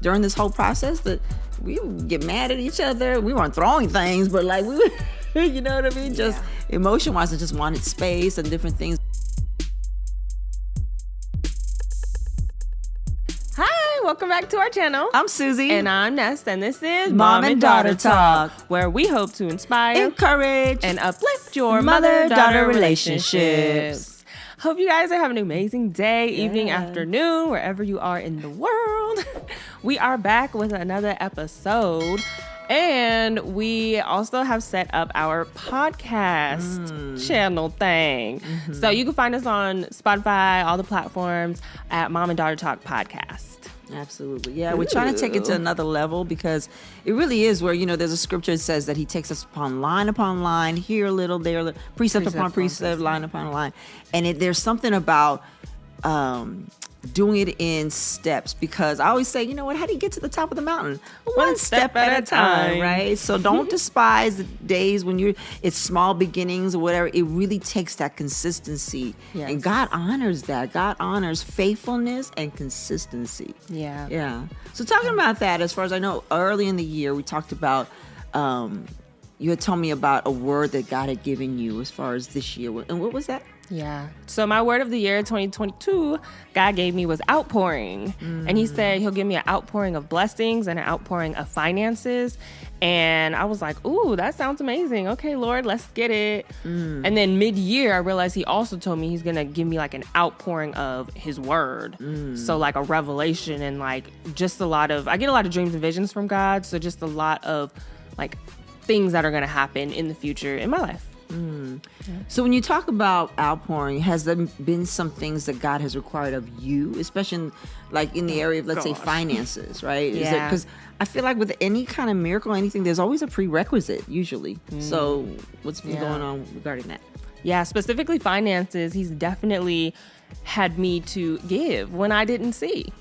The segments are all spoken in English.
during this whole process that we would get mad at each other. We weren't throwing things, but like we would, you know what I mean? Just emotion-wise, I just wanted space and different things. Welcome back to our channel. I'm Susie. And I'm Nest, and this is Mom and Daughter Talk, where we hope to inspire, encourage, and uplift your mother-daughter relationships. Hope you guys are having an amazing day, evening, afternoon, wherever you are in the world. We are back with another episode. And we also have set up our podcast channel thing. So you can find us on Spotify, all the platforms at Mom and Daughter Talk Podcast. Absolutely. Yeah, we're trying to take it to another level because it really is where, there's a scripture that says that he takes us upon line, here a little, there a little, precept upon precept, line upon line. And there's something about doing it in steps, because I always say, how do you get to the top of the mountain? One step at a time, right? So don't despise the days when it's small beginnings or whatever. It really takes that consistency. Yes. And God honors that. God honors faithfulness and consistency. Yeah. So talking about that, as far as I know, early in the year, we talked about, you had told me about a word that God had given you as far as this year. And what was that? Yeah. So my word of the year 2022, God gave me was outpouring. And he said he'll give me an outpouring of blessings and an outpouring of finances. And I was like, ooh, that sounds amazing. Okay, Lord, let's get it. And then mid-year, I realized he also told me he's going to give me like an outpouring of his word. So like a revelation and like just I get a lot of dreams and visions from God. So just a lot of like things that are going to happen in the future in my life. So when you talk about outpouring, has there been some things that God has required of you, especially in the area of, let's say, finances, right? Yeah. Because I feel like with any kind of miracle or anything, there's always a prerequisite, usually. So what's been going on regarding that? Yeah, specifically finances, he's definitely had me to give when I didn't see.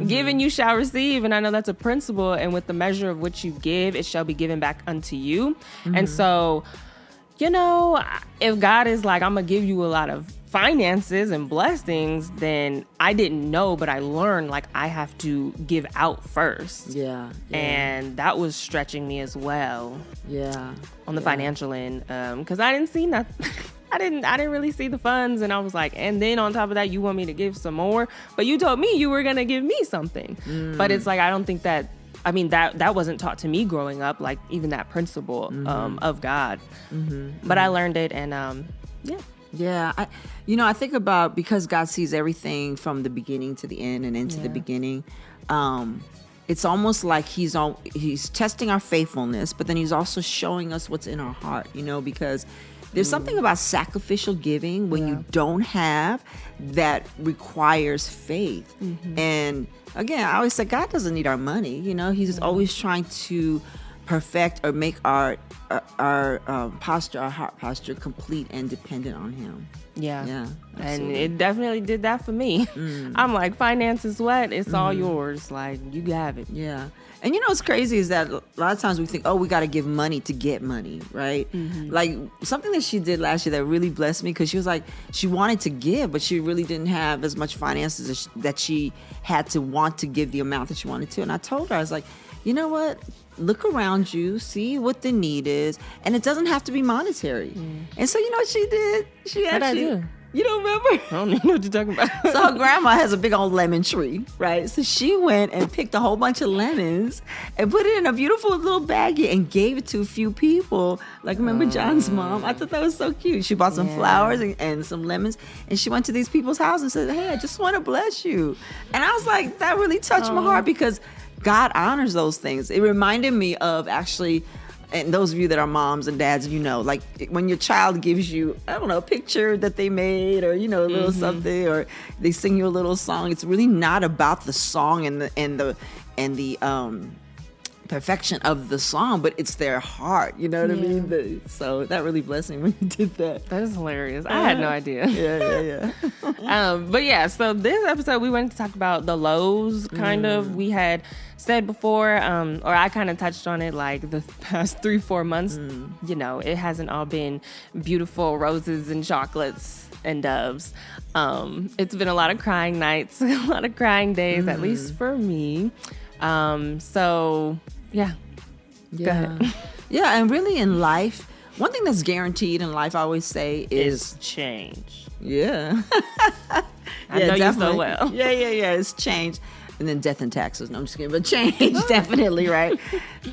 Give and you shall receive. And I know that's a principle. And with the measure of which you give, it shall be given back unto you. And so, if God is like, I'm going to give you a lot of finances and blessings, then I didn't know, but I learned like I have to give out first. Yeah. And that was stretching me as well. Yeah. On the financial end. Because I didn't see nothing. I didn't really see the funds, and I was like, and then on top of that, you want me to give some more, but you told me you were going to give me something. But it's like, I don't think that, that wasn't taught to me growing up, like even that principle of God. But I learned it, and Yeah. I think about, because God sees everything from the beginning to the end and into the beginning. It's almost like he's testing our faithfulness, but then he's also showing us what's in our heart, because there's something about sacrificial giving when you don't have, that requires faith. And again, I always say God doesn't need our money. He's always trying to perfect or make our posture, our heart posture, complete and dependent on him. Yeah. And it definitely did that for me. I'm like, finance is what? It's all yours. Like, you have it. Yeah. And what's crazy is that a lot of times we think, we got to give money to get money, right? Like something that she did last year that really blessed me, because she was like, she wanted to give, but she really didn't have as much finances that she had to want to give the amount that she wanted to. And I told her, I was like, you know what? Look around you, see what the need is, and it doesn't have to be monetary. And so you know what she did? What'd I do? You don't remember? I don't even know what you're talking about. So her grandma has a big old lemon tree, right? So she went and picked a whole bunch of lemons and put it in a beautiful little baggie and gave it to a few people. Like, remember John's mom? I thought that was so cute. She bought some flowers and some lemons, and she went to these people's house and said, hey, I just want to bless you. And I was like, that really touched my heart, because God honors those things. It reminded me of, actually, and those of you that are moms and dads, like when your child gives you, I don't know, a picture that they made, or, a little something, or they sing you a little song. It's really not about the song and the perfection of the song, but it's their heart. You know what I mean? So that really blessed me when you did that. That is hilarious. I had no idea. Yeah. But yeah, so this episode we wanted to talk about the lows. Kind of, we had said before, or I kind of touched on it, like the past 3-4 months. It hasn't all been beautiful roses and chocolates and doves. It's been a lot of crying nights, a lot of crying days, at least for me. So yeah. Go ahead. Yeah, and really in life, one thing that's guaranteed in life, I always say, is change. Yeah. I know you so well. Yeah. It's change. And then death and taxes. No, I'm just kidding. But change, definitely, right?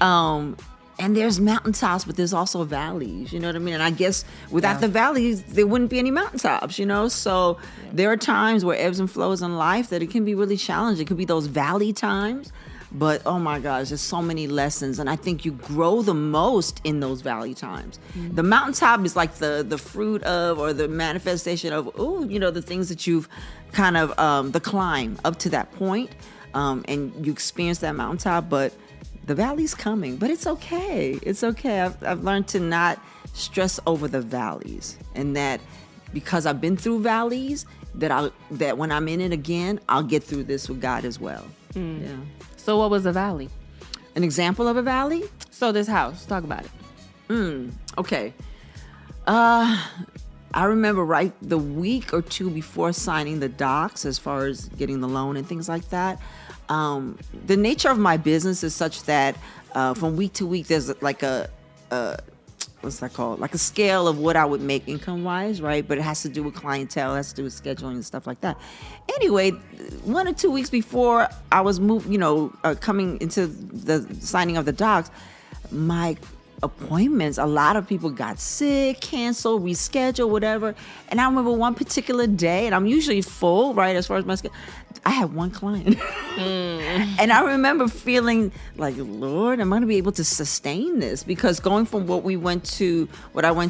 And there's mountaintops, but there's also valleys. You know what I mean? And I guess without the valleys, there wouldn't be any mountaintops, you know? So there are times where ebbs and flows in life that it can be really challenging. It could be those valley times. But, oh my gosh, there's so many lessons. And I think you grow the most in those valley times. Mm-hmm. The mountaintop is like the fruit of, or the manifestation of, the things that you've kind of, the climb up to that point. And you experience that mountaintop, but the valley's coming. But it's okay. It's okay. I've learned to not stress over the valleys. And that because I've been through valleys, that when I'm in it again, I'll get through this with God as well. Mm. Yeah. So what was a valley? An example of a valley? So this house, talk about it. Okay. I remember right the week or two before signing the docs, as far as getting the loan and things like that. The nature of my business is such that from week to week, there's like what's that called? Like a scale of what I would make income wise, right? But it has to do with clientele, it has to do with scheduling and stuff like that. Anyway, 1 or 2 weeks before I was coming into the signing of the docs, my appointments, a lot of people got sick, canceled, rescheduled, whatever. And I remember one particular day, and I'm usually full, right, as far as my schedule, I had one client. And I remember feeling like, Lord, am I going to be able to sustain this? Because going from what I went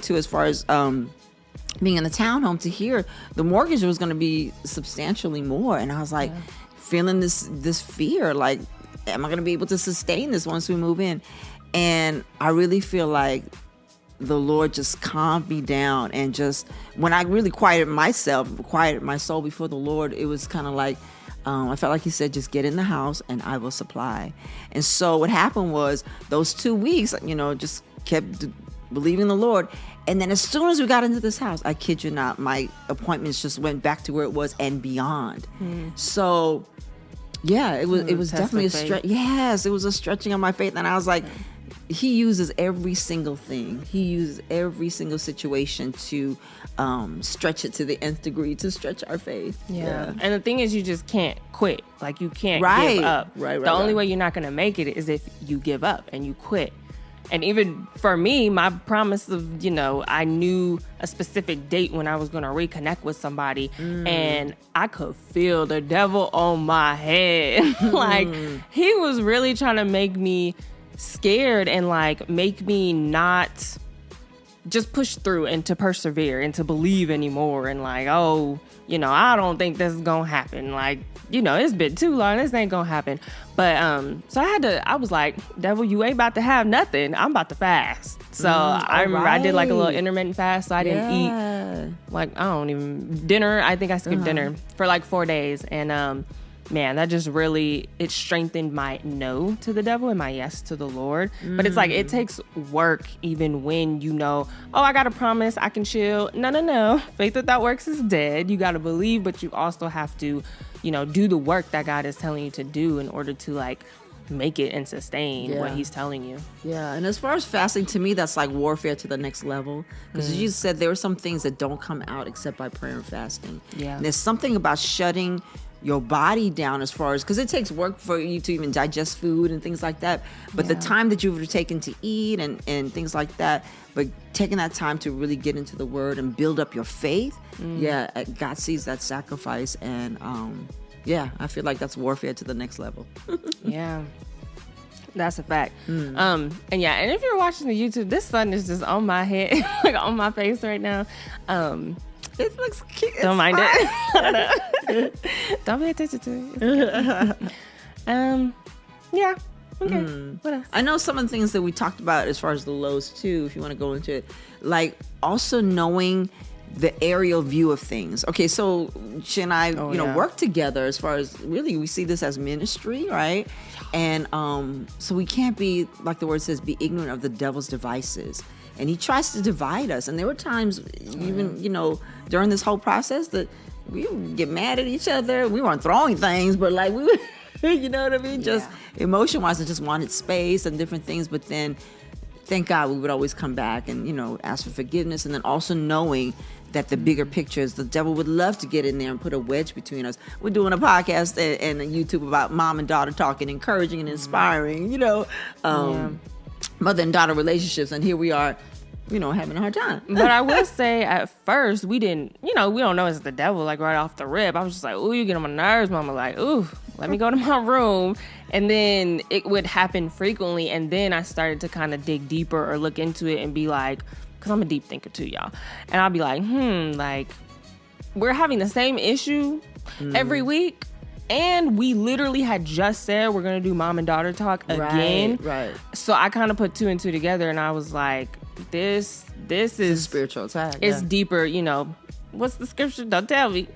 to as far as being in the townhome to here, the mortgage was going to be substantially more. And I was like, feeling this fear, like, am I going to be able to sustain this once we move in? And I really feel like the Lord just calmed me down. And just when I really quieted my soul before the Lord, it was kind of like, I felt like he said, just get in the house and I will supply. And so what happened was those 2 weeks, just kept believing the Lord. And then as soon as we got into this house, I kid you not, my appointments just went back to where it was and beyond. So yeah, it was definitely a stretch. Yes, it was a stretching of my faith. And I was like, he uses every single thing. He uses every single situation to stretch it to the nth degree, to stretch our faith. Yeah. And the thing is, you just can't quit. Like, you can't give up. Right. The only way you're not going to make it is if you give up and you quit. And even for me, my promise of, I knew a specific date when I was going to reconnect with somebody, and I could feel the devil on my head. Like, he was really trying to make me scared and like make me not just push through and to persevere and to believe anymore, and like, I don't think this is gonna happen. Like, it's been too long, this ain't gonna happen. But so I was like, devil, you ain't about to have nothing. I'm about to fast. So I remember I did like a little intermittent fast, so I didn't eat dinner. I think I skipped dinner for like 4 days. And man, that just really, it strengthened my no to the devil and my yes to the Lord. But it's like, it takes work even when I got a promise, I can chill. No. Faith without works is dead. You got to believe, but you also have to, do the work that God is telling you to do in order to like make it and sustain what he's telling you. Yeah. And as far as fasting, to me, that's like warfare to the next level. Because as you said, there are some things that don't come out except by prayer and fasting. Yeah. And there's something about shutting your body down, as far as, because it takes work for you to even digest food and things like that, but the time that you've taken to eat and things like that, but taking that time to really get into the word and build up your faith, God sees that sacrifice. And I feel like that's warfare to the next level. Yeah, that's a fact. And if you're watching the YouTube, this sun is just on my head, like on my face right now. It looks cute. Don't mind it. Don't pay attention to it. Yeah. Okay. What else? I know some of the things that we talked about as far as the lows too, if you want to go into it. Like, also knowing the aerial view of things. Okay, so she and I, work together as far as really we see this as ministry, right? And so we can't be, like the word says, be ignorant of the devil's devices. And he tries to divide us. And there were times, even, during this whole process that we would get mad at each other. We weren't throwing things, but like we would, you know what I mean? Just emotion-wise, I just wanted space and different things. But then, thank God, we would always come back and, ask for forgiveness. And then also knowing that the bigger picture is the devil would love to get in there and put a wedge between us. We're doing a podcast and a YouTube about mom and daughter talking, encouraging and inspiring, mother and daughter relationships. And here we are, having a hard time. But I will say at first we didn't, we don't know it's the devil, like right off the rip. I was just like, ooh, you get on my nerves, mama. Like, ooh, let me go to my room. And then it would happen frequently. And then I started to kind of dig deeper or look into it and be like, because I'm a deep thinker too, y'all. And I'll be like, like, we're having the same issue every week. And we literally had just said we're going to do mom and daughter talk again. Right. So I kind of put 2 and 2 together and I was like, this is spiritual attack. It's deeper, What's the scripture? Don't tell me.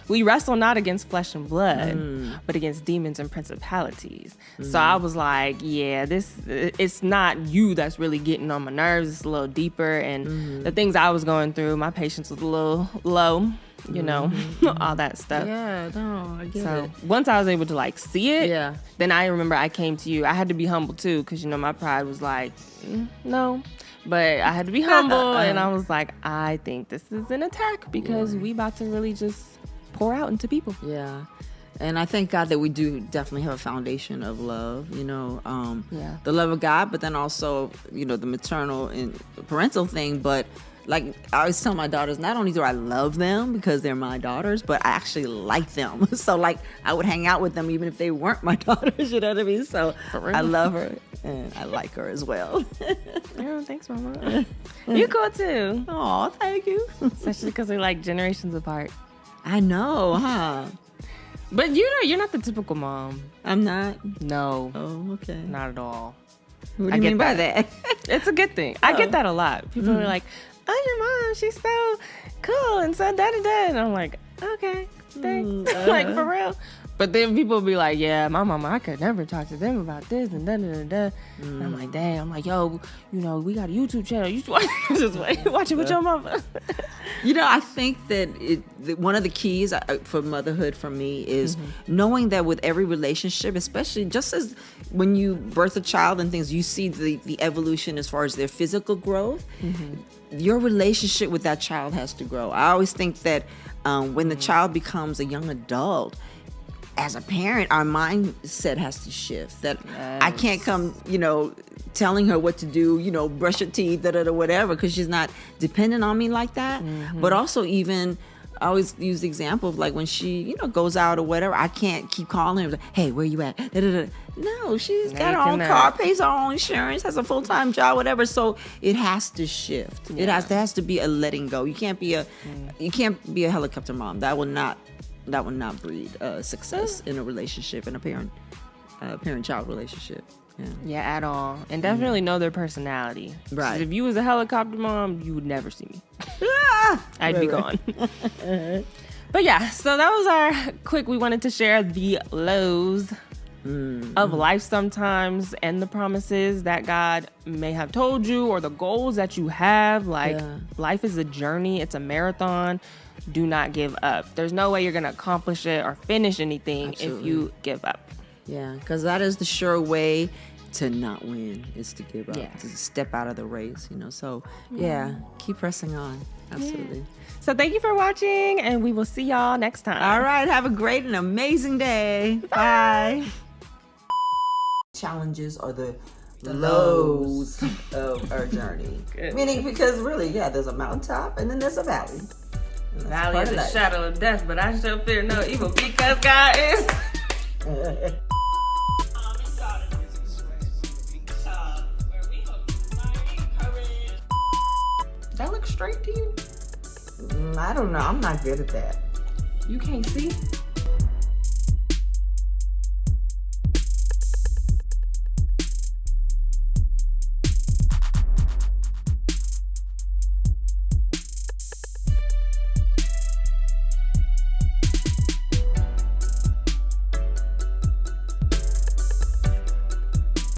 We wrestle not against flesh and blood, but against demons and principalities. So I was like, it's not you that's really getting on my nerves. It's a little deeper. And the things I was going through, my patience was a little low, all that stuff. Yeah, no, I get so it. Once I was able to like see it, then I remember I came to you. I had to be humble too, because, my pride was like, no. But I had to be humble, and I was like, I think this is an attack because we about to really just pour out into people. Yeah. And I thank God that we do definitely have a foundation of love, the love of God, but then also, the maternal and parental thing. But like I always tell my daughters, not only do I love them because they're my daughters, but I actually like them. So like I would hang out with them even if they weren't my daughters, you know what I mean? So I love her and I like her as well. Oh, thanks, Mama. You cool too. Oh, thank you. Especially because we're like generations apart. I know, huh? But you're not the typical mom. I'm not? No. Oh, okay. Not at all. What do you mean by that? It's a good thing. I get that a lot. People are like, oh, your mom, she's so cool and so da-da-da. And I'm like, okay, thanks. Like, for real. But then people will be like, yeah, my mama, I could never talk to them about this and da-da-da-da. And I'm like, dang. I'm like, yo, we got a YouTube channel. You should watch it with your mama. I think that one of the keys for motherhood for me is knowing that with every relationship, especially just as when you birth a child and things, you see the evolution as far as their physical growth. Your relationship with that child has to grow. I always think that when the child becomes a young adult, as a parent, our mindset has to shift. That I can't come, telling her what to do, brush your teeth, whatever, because she's not dependent on me like that. But also even, I always use the example of like when she, goes out or whatever, I can't keep calling her, like, hey, where you at? No, she's got her own car, pays her own insurance, has a full-time job, whatever. So it has to shift. There has to be a letting go. You can't be a helicopter mom. That will not breed success in a relationship, in a parent-child relationship. Yeah, at all. And definitely know their personality. Right. If you was a helicopter mom, you would never see me. I'd be gone. But yeah, so that was our quick. We wanted to share the lows of life sometimes and the promises that God may have told you or the goals that you have. Like, life is a journey. It's a marathon. Do not give up. There's no way you're going to accomplish it or finish anything if you give up. Yeah, because that is the sure way to not win, is to give up, to step out of the race, So, keep pressing on. Absolutely. Yeah. So thank you for watching, and we will see y'all next time. All right. Have a great and amazing day. Bye. Challenges are the lows of our journey. Good. Meaning, because really, there's a mountaintop and then there's a valley. Valley of the shadow of death, but I shall fear no evil because God is. That looks straight to you? I don't know. I'm not good at that. You can't see?